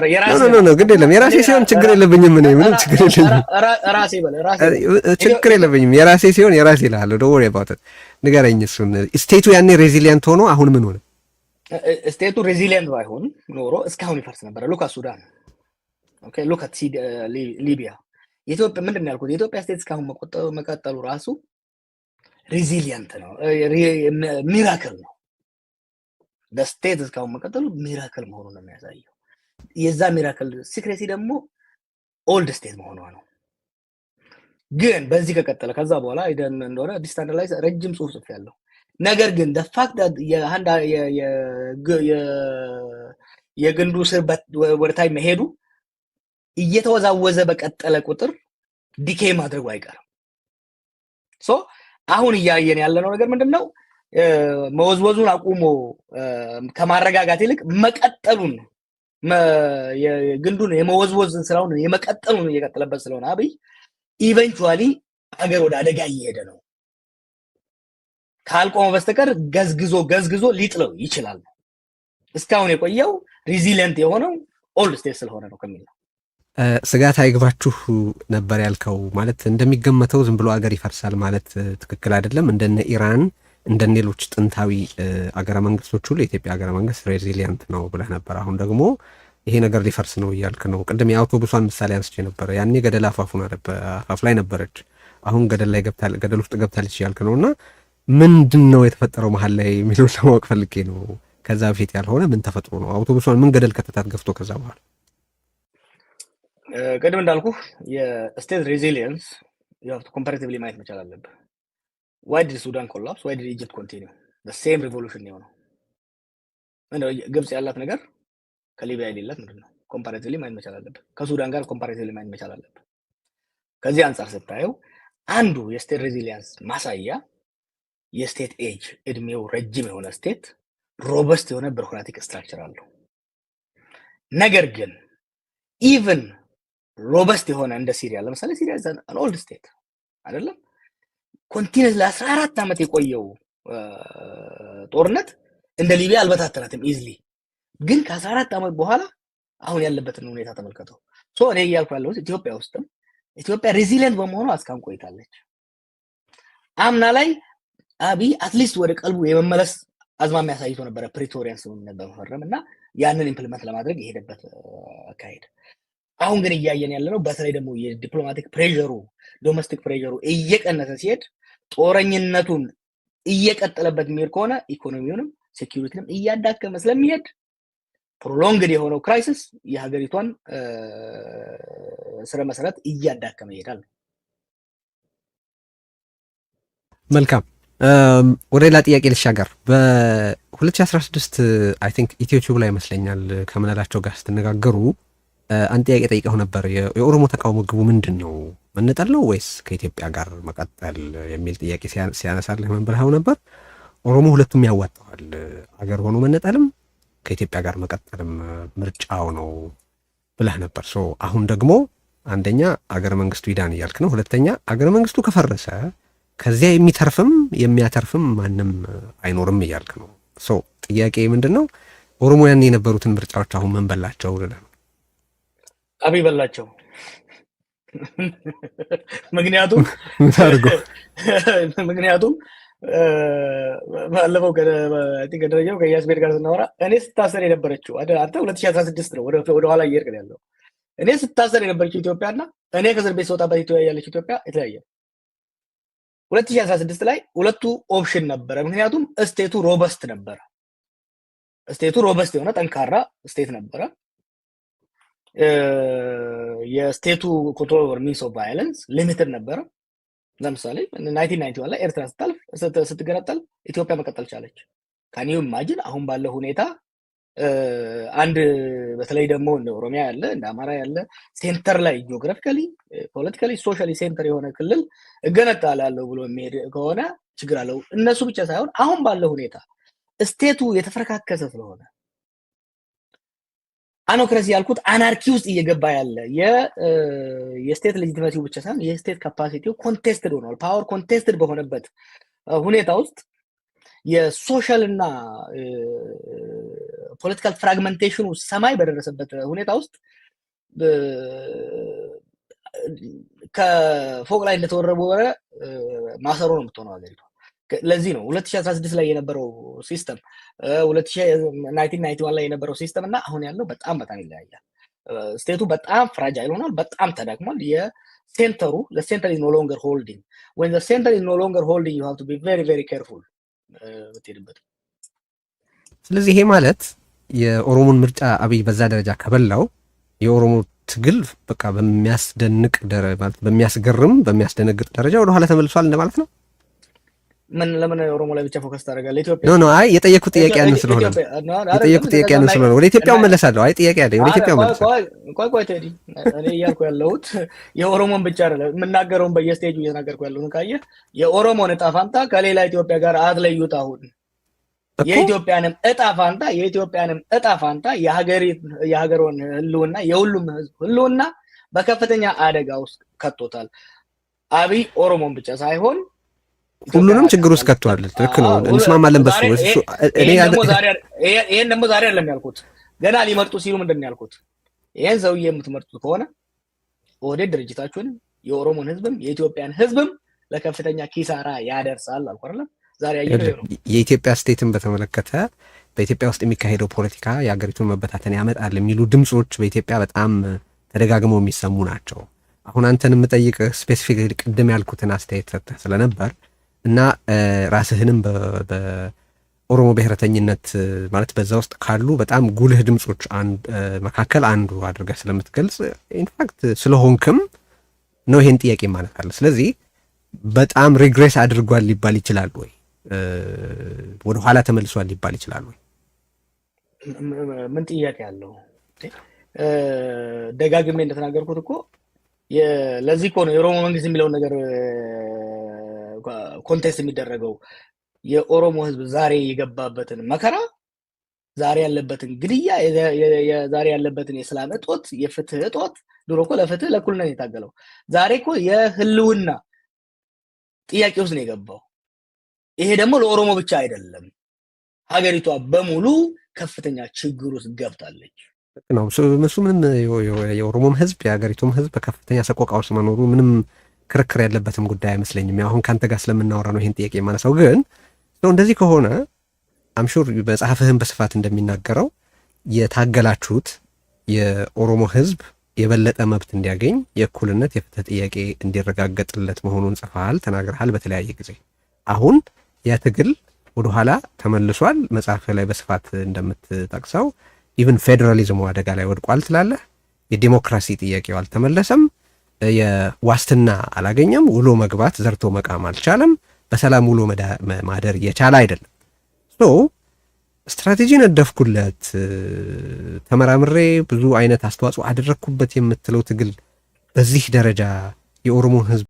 ኖ ግድ የለም የራሴ ሲሆን ችግር የለብኝም። እኔ ምንም ችግር የለኝም። ራሴ በለ ራሴ ችግር የለብኝም። የራሴ ሲሆን የራሴ እልሃለሁ። ዶንት ወሪ አባውት ኢት። ንገረኝ እሱን። ስቴቱ ያኔ ሬዚሊየንት ሆኖ አሁን ምን ሆነ? ስቴቱ ሬዚሊየንት ባይሆን ኖሮ እስካሁን ይፈርስ ነበር። ሉክ አት ሱዳን፣ ኦኬ ሉክ አት ሊቢያ። የኢትዮጵያ ምንድን ነው ያልኩት? የኢትዮጵያ ስቴት እስካሁን መቀጠሉ ራሱ ሬዚሊየንት ነው፣ ሚራክል ነው። በስቴት እስካሁን መቀጠሉ ሚራክል መሆኑን ነው የሚያሳየው። የዛ ሚራክል ሲክሬሲ ደግሞ ኦልድ ስቴት መሆኗ ነው። ግን በዚህ ከቀጠለ ከዛ በኋላ አይደን እንደሆነ ዲስታንዳርድ ረጅም ጽሁፍ ጽፌያለሁ። ነገር ግን the fact that የግንዱ ስር ወደታይ መሄዱ እየተወዛወዘ በቀጠለ ቁጥር ዲኬ ማድረጉ አይቀርም። ሶ አሁን እያየን ያለነው ነገር ምንድነው? መወዝወዙን አቁሞ ከማረጋጋት ይልቅ መቀጠሉን የግንዱን የመወዝወዝን ስራውን የመቀጠሉን እየቀጠለበት ስለሆነ አብይ ኢቨንቹዋሊ አገር ወደ አደጋ እየሄደ ነው። ካልቆመ በስተቀር ገዝግዞ ሊጥለው ይችላል። እስካሁን የቆየው ሬዚሊየንት የሆነው ኦልድ ስቴት ስለሆነ ነው ከሚል ነው። ስጋት አይግባችሁ ነበር ያልከው። ማለት እንደሚገመተው ዝም ብሎ አገር ይፈርሳል ማለት ትክክል አይደለም። እንደነ ኢራን እንደነ ሌሎች ጥንታዊ አገረ መንግስቶች ሁሉ የኢትዮጵያ አገረ መንግስት ሬዚሊየንት ነው ብለህ ነበር። አሁን ደግሞ ይሄ ነገር ሊፈርስ ነው እያልክ ነው። ቅድም የአውቶቡሷን ምሳሌ አንስቼ ነበር። ያኔ ገደል አፋፍ ላይ ነበረች፣ አሁን ገደል ውስጥ ገብታለች እያልክ ነው። እና ምንድን ነው የተፈጠረው መሀል ላይ የሚለውን ለማወቅ ፈልጌ ነው። ከዛ በፊት ያልሆነ ምን ተፈጥሮ ነው? አውቶቡሷን ምን ገደል ከተታት ገፍቶ ከዛ በኋላ ቅድም እንዳልኩ የስቴት ሬዚሊየንስ ኮምፓሬቲቭሊ ማየት መቻል አለብህ። ዋይ ዲድ ሱዳን ኮላፕስ? ዋይ ዲድ ኢጅፕት ኮንቲኒው? ሴም ሪቮሉሽን የሆነው ግብጽ ያላት ነገር ከሊቢያ የሌላት ምንድን ነው? ኮምፓሬቲቭሊ ማየት መቻል አለብህ። ከሱዳን ጋር ኮምፓሬቲቭሊ ማየት መቻል አለብህ። ከዚህ አንጻር ስታየው አንዱ የስቴት ሬዚሊየንስ ማሳያ የስቴት ኤጅ እድሜው ረጅም የሆነ ስቴት ሮበስት የሆነ ቢሮክራቲክ ስትራክቸር አለው። ነገር ግን ኢቭን ሮበስት የሆነ እንደ ሲሪያ ለምሳሌ ሲሪያ አን ኦልድ ስቴት አይደለም። ኮንቲኒስ ለ14 ዓመት የቆየው ጦርነት እንደ ሊቢያ አልበታተናትም ኢዝሊ። ግን ከ14 ዓመት በኋላ አሁን ያለበትን ሁኔታ ተመልከተው። ሶ እኔ እያልኩ ያለሁት ኢትዮጵያ ውስጥም ኢትዮጵያ ሬዚሊየንት በመሆኑ እስካሁን ቆይታለች። አምና ላይ አብይ አትሊስት ወደ ቀልቡ የመመለስ አዝማሚያ ያሳይቶ ነበረ ፕሪቶሪያን ስምምነት በመፈረም እና ያንን ኢምፕሊመንት ለማድረግ የሄደበት አካሄድ። አሁን ግን እያየን ያለነው በተለይ ደግሞ የዲፕሎማቲክ ፕሬሸሩ ዶሜስቲክ ፕሬሸሩ እየቀነሰ ሲሄድ ጦረኝነቱን እየቀጠለበት የሚሄድ ከሆነ ኢኮኖሚውንም ሴኩሪቲንም እያዳከመ ስለሚሄድ ፕሮሎንግድ የሆነው ክራይሲስ የሀገሪቷን ስረ መሰረት እያዳከመ ይሄዳል። መልካም ወደ ሌላ ጥያቄ ልሻገር። በ2016 አይ ቲንክ ኢትዮቲዩብ ላይ ይመስለኛል ከምናላቸው ጋር ስትነጋገሩ አንድ ጥያቄ ጠይቀው ነበር። የኦሮሞ ተቃውሞ ግቡ ምንድን ነው? መነጠል ነው ወይስ ከኢትዮጵያ ጋር መቀጠል የሚል ጥያቄ ሲያነሳልህ ምን ብለኸው ነበር? ኦሮሞ ሁለቱም ያዋጣዋል፣ አገር ሆኖ መነጠልም ከኢትዮጵያ ጋር መቀጠልም ምርጫው ነው ብለህ ነበር። ሶ አሁን ደግሞ አንደኛ አገረ መንግስቱ ይዳን እያልክ ነው፣ ሁለተኛ አገረ መንግስቱ ከፈረሰ ከዚያ የሚተርፍም የሚያተርፍም ማንም አይኖርም እያልክ ነው። ሶ ጥያቄ ምንድን ነው? ኦሮሞ ያን የነበሩትን ምርጫዎች አሁን ምን በላቸው ብለህ ነው? አብይ በላቸው። ምክንያቱም ባለፈው ከደረጃው ከያስቤድ ጋር ስናወራ እኔ ስታሰር የነበረችው አንተ 2016 ነው ወደ ኋላ እየሄድክ ያለው። እኔ ስታሰር የነበረችው ኢትዮጵያና እኔ ከእስር ቤት ስወጣበት ያለችው ኢትዮጵያ የተለያየ። 2016 ላይ ሁለቱ ኦፕሽን ነበረ። ምክንያቱም ስቴቱ ሮበስት ነበረ። ስቴቱ ሮበስት የሆነ ጠንካራ ስቴት ነበረ። የስቴቱ ኮንትሮል ኦቨር ሚንስ ኦፍ ቫዮለንስ ሊሚትድ ነበረ። ለምሳሌ 1991 ላይ ኤርትራ ስትገነጠል ኢትዮጵያ መቀጠል ቻለች። ካን ዩ ኢማጂን አሁን ባለው ሁኔታ አንድ በተለይ ደግሞ እንደ ኦሮሚያ ያለ እንደ አማራ ያለ ሴንተር ላይ ጂኦግራፊካሊ ፖለቲካሊ ሶሻሊ ሴንተር የሆነ ክልል እገነጣላለሁ ብሎ የሚሄድ ከሆነ ችግር አለው። እነሱ ብቻ ሳይሆን አሁን ባለው ሁኔታ ስቴቱ የተፈረካከሰ ስለሆነ አኖክራሲ ያልኩት አናርኪ ውስጥ እየገባ ያለ የስቴት ሌጂቲመሲው ብቻ ሳይሆን የስቴት ካፓሲቲው ኮንቴስትድ ሆኗል። ፓወር ኮንቴስትድ በሆነበት ሁኔታ ውስጥ የሶሻል እና ፖለቲካል ፍራግመንቴሽኑ ሰማይ በደረሰበት ሁኔታ ውስጥ ከፎቅ ላይ እንደተወረወረ ማሰሮ ነው የምትሆነው ሀገሪቷ። ለዚህ ነው 2016 ላይ የነበረው ሲስተም 1991 ላይ የነበረው ሲስተም እና አሁን ያለው በጣም ይለያያል። ስቴቱ በጣም ፍራጃይል ሆኗል፣ በጣም ተዳክሟል። የሴንተሩ the center is no longer holding. When the center is no longer holding, you have to be very very careful ብትሄድበት። ስለዚህ ይሄ ማለት የኦሮሞን ምርጫ አብይ በዛ ደረጃ ከበላው የኦሮሞ ትግል በቃ በሚያስደንቅ ማለት በሚያስገርም በሚያስደነግጥ ደረጃ ወደ ኋላ ተመልሷል እንደማለት ነው። ምን ለምን ኦሮሞ ላይ ብቻ ፎከስ ታደርጋለህ? ኢትዮጵያ ኖ አይ የጠየቁት ጥያቄ ያን ስለሆነ ወደ ኢትዮጵያው መለሳለሁ። አይ ጥያቄ አይደል፣ ወደ ኢትዮጵያው መለሳለሁ። ቆይ ቴዲ፣ እኔ እያልኩ ያለሁት የኦሮሞን ብቻ አይደለም የምናገረውን በየስቴጁ እየተናገርኩ ያለሁት። ካየህ የኦሮሞን እጣ ፋንታ ከሌላ ኢትዮጵያ ጋር አትለዩት። አሁን የኢትዮጵያንም እጣ ፋንታ የሀገሩን ህልውና የሁሉም ህዝብ ህልውና በከፍተኛ አደጋ ውስጥ ከቶታል። አብይ ኦሮሞን ብቻ ሳይሆን ሁሉንም ችግር ውስጥ ከቷል። ልክ ነው፣ እንስማማለን በሱ። ይሄን ደግሞ ዛሬ አይደለም ያልኩት፣ ገና ሊመርጡ ሲሉ ምንድን ነው ያልኩት? ይሄን ሰውዬ የምትመርጡት ከሆነ ኦህዴድ ድርጅታችሁን የኦሮሞን ህዝብም የኢትዮጵያን ህዝብም ለከፍተኛ ኪሳራ ያደርሳል አልኩ አይደለም። ዛሬ ያየነው የኢትዮጵያ ስቴትን በተመለከተ በኢትዮጵያ ውስጥ የሚካሄደው ፖለቲካ የሀገሪቱን መበታተን ያመጣል የሚሉ ድምጾች በኢትዮጵያ በጣም ተደጋግመው የሚሰሙ ናቸው። አሁን አንተን የምጠይቅህ ስፔሲፊክ ቅድም ያልኩትን አስተያየት ሰጥተህ ስለነበር እና ራስህንም በኦሮሞ ብሔረተኝነት ማለት በዛ ውስጥ ካሉ በጣም ጉልህ ድምጾች መካከል አንዱ አድርገህ ስለምትገልጽ ኢንፋክት ስለሆንክም ነው ይሄን ጥያቄ ማለት አለ። ስለዚህ በጣም ሪግሬስ አድርጓል ሊባል ይችላል ወይ? ወደ ኋላ ተመልሷል ሊባል ይችላል ወይ? ምን ጥያቄ አለው? ደጋግሜ እንደተናገርኩት እኮ ለዚህ እኮ ነው የኦሮሞ መንግስት የሚለውን ነገር ኮንቴስት የሚደረገው። የኦሮሞ ህዝብ ዛሬ የገባበትን መከራ፣ ዛሬ ያለበትን ግድያ፣ ዛሬ ያለበትን የሰላም እጦት፣ የፍትህ እጦት። ድሮ እኮ ለፍትህ ለእኩልነት የታገለው ዛሬ እኮ የህልውና ጥያቄ ውስጥ ነው የገባው። ይሄ ደግሞ ለኦሮሞ ብቻ አይደለም፣ ሀገሪቷ በሙሉ ከፍተኛ ችግር ውስጥ ገብታለች ነው። እሱ ምንም የኦሮሞም ህዝብ የሀገሪቱም ህዝብ በከፍተኛ ሰቆቃ ውስጥ መኖሩ ምንም ክርክር ያለበትም ጉዳይ አይመስለኝም። አሁን ካንተ ጋር ስለምናወራ ነው ይሄን ጥያቄ የማነሳው። ግን እንደዚህ ከሆነ አምሹር መጽሐፍህን በስፋት እንደሚናገረው የታገላችሁት የኦሮሞ ህዝብ የበለጠ መብት እንዲያገኝ የእኩልነት የፍትህ ጥያቄ እንዲረጋገጥለት መሆኑን ጽፈሃል፣ ተናግረሃል በተለያየ ጊዜ። አሁን ያ ትግል ወደኋላ ተመልሷል። መጽሐፍህ ላይ በስፋት እንደምትጠቅሰው ኢቭን ፌዴራሊዝሙ አደጋ ላይ ወድቋል ትላለህ። የዲሞክራሲ ጥያቄው አልተመለሰም። የዋስትና አላገኘም። ውሎ መግባት ዘርቶ መቃም አልቻለም። በሰላም ውሎ ማደር እየቻለ አይደለም። ስትራቴጂ ነደፍኩለት፣ ተመራምሬ ብዙ አይነት አስተዋጽኦ አደረግኩበት የምትለው ትግል በዚህ ደረጃ የኦሮሞን ህዝብ